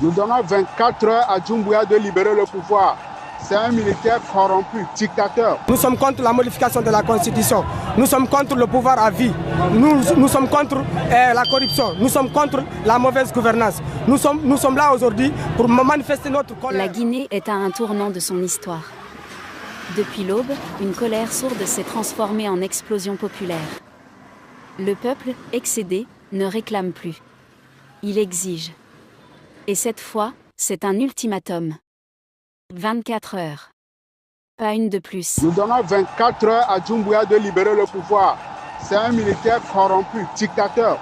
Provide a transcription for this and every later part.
Nous donnons 24 heures à Doumbouya de libérer le pouvoir. C'est un militaire corrompu, dictateur. Nous sommes contre la modification de la Constitution. Nous sommes contre le pouvoir à vie. Nous sommes contre la corruption. Nous sommes contre la mauvaise gouvernance. Nous sommes là aujourd'hui pour manifester notre colère. La Guinée est à un tournant de son histoire. Depuis l'aube, une colère sourde s'est transformée en explosion populaire. Le peuple, excédé, ne réclame plus. Il exige. Et cette fois, c'est un ultimatum. 24 heures. Pas une de plus. Nous donnons 24 heures à Doumbouya de libérer le pouvoir. C'est un militaire corrompu, dictateur.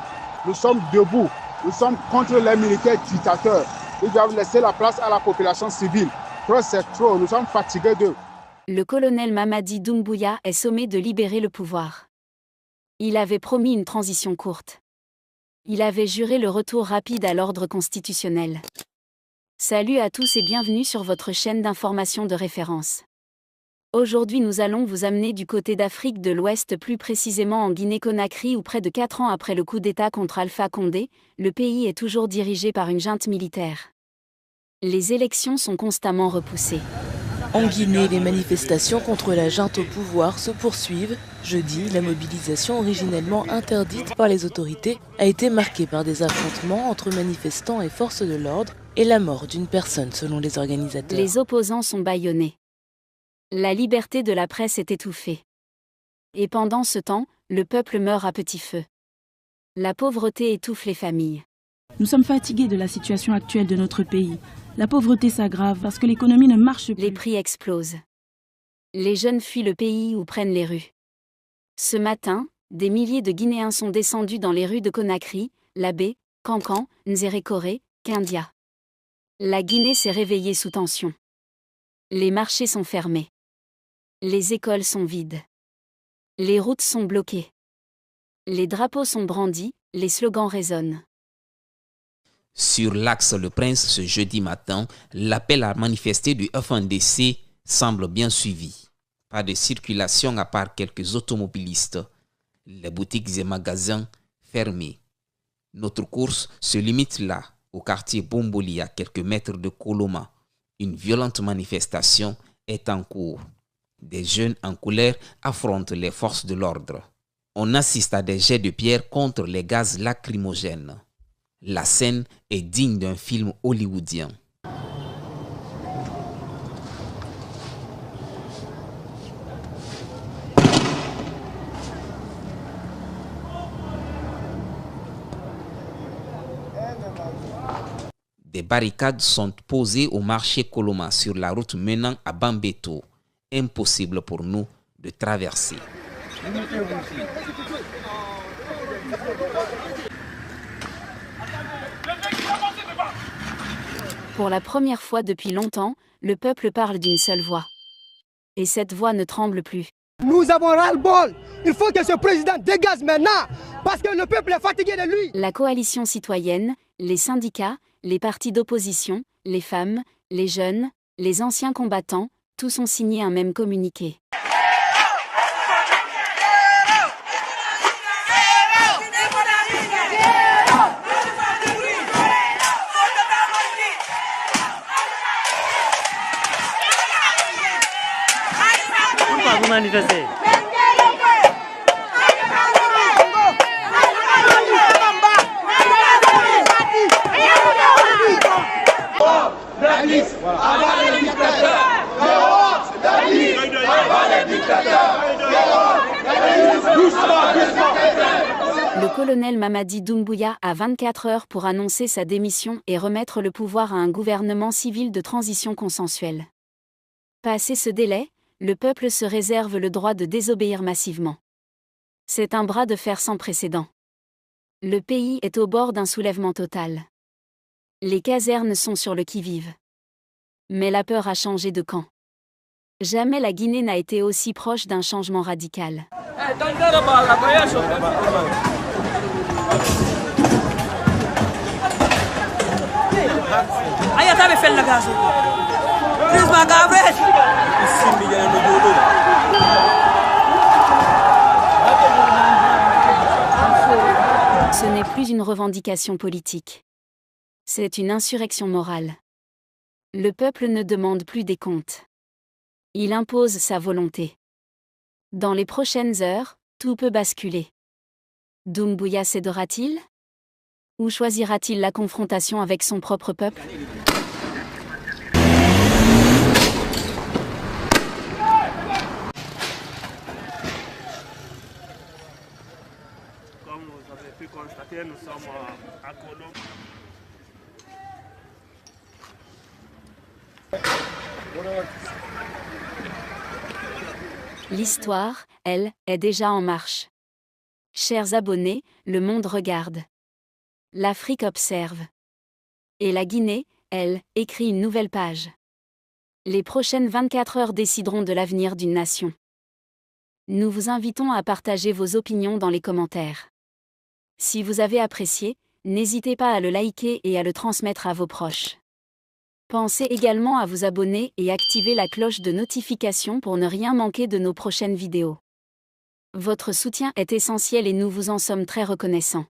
Nous sommes debout. Nous sommes contre les militaires dictateurs. Ils doivent laisser la place à la population civile. Trop, c'est trop. Nous sommes fatigués d'eux. Le colonel Mamadi Doumbouya est sommé de libérer le pouvoir. Il avait promis une transition courte. Il avait juré le retour rapide à l'ordre constitutionnel. Salut à tous et bienvenue sur votre chaîne d'information de référence. Aujourd'hui nous allons vous amener du côté d'Afrique de l'Ouest, plus précisément en Guinée-Conakry où près de 4 ans après le coup d'État contre Alpha Condé, le pays est toujours dirigé par une junte militaire. Les élections sont constamment repoussées. En Guinée, les manifestations contre la junte au pouvoir se poursuivent. Jeudi, la mobilisation originellement interdite par les autorités a été marquée par des affrontements entre manifestants et forces de l'ordre et la mort d'une personne selon les organisateurs. Les opposants sont bâillonnés. La liberté de la presse est étouffée. Et pendant ce temps, le peuple meurt à petit feu. La pauvreté étouffe les familles. Nous sommes fatigués de la situation actuelle de notre pays. La pauvreté s'aggrave parce que l'économie ne marche plus. Les prix explosent. Les jeunes fuient le pays ou prennent les rues. Ce matin, des milliers de Guinéens sont descendus dans les rues de Conakry, Labé, Kankan, Nzérékoré, Kindia. La Guinée s'est réveillée sous tension. Les marchés sont fermés. Les écoles sont vides. Les routes sont bloquées. Les drapeaux sont brandis, les slogans résonnent. Sur l'axe Le Prince ce jeudi matin, l'appel à manifester du FNDC semble bien suivi. Pas de circulation à part quelques automobilistes. Les boutiques et magasins fermés. Notre course se limite là, au quartier Bomboli à quelques mètres de Koloma. Une violente manifestation est en cours. Des jeunes en colère affrontent les forces de l'ordre. On assiste à des jets de pierre contre les gaz lacrymogènes. La scène est digne d'un film hollywoodien. Des barricades sont posées au marché Koloma sur la route menant à Bambeto. Impossible pour nous de traverser. Pour la première fois depuis longtemps, le peuple parle d'une seule voix. Et cette voix ne tremble plus. Nous avons ras-le-bol. Il faut que ce président dégage maintenant, parce que le peuple est fatigué de lui. La coalition citoyenne, les syndicats, les partis d'opposition, les femmes, les jeunes, les anciens combattants, tous ont signé un même communiqué. Pourquoi vous manifestez ? Le colonel Mamadi Doumbouya a 24 heures pour annoncer sa démission et remettre le pouvoir à un gouvernement civil de transition consensuelle. Passé ce délai, le peuple se réserve le droit de désobéir massivement. C'est un bras de fer sans précédent. Le pays est au bord d'un soulèvement total. Les casernes sont sur le qui-vive. Mais la peur a changé de camp. Jamais la Guinée n'a été aussi proche d'un changement radical. plus une revendication politique. C'est une insurrection morale. Le peuple ne demande plus des comptes. Il impose sa volonté. Dans les prochaines heures, tout peut basculer. Doumbouya cédera-t-il? Ou choisira-t-il la confrontation avec son propre peuple? Comme vous avez pu constater, nous sommes à Kolo. L'histoire, elle, est déjà en marche. Chers abonnés, le monde regarde. L'Afrique observe. Et la Guinée, elle, écrit une nouvelle page. Les prochaines 24 heures décideront de l'avenir d'une nation. Nous vous invitons à partager vos opinions dans les commentaires. Si vous avez apprécié, n'hésitez pas à le liker et à le transmettre à vos proches. Pensez également à vous abonner et activer la cloche de notification pour ne rien manquer de nos prochaines vidéos. Votre soutien est essentiel et nous vous en sommes très reconnaissants.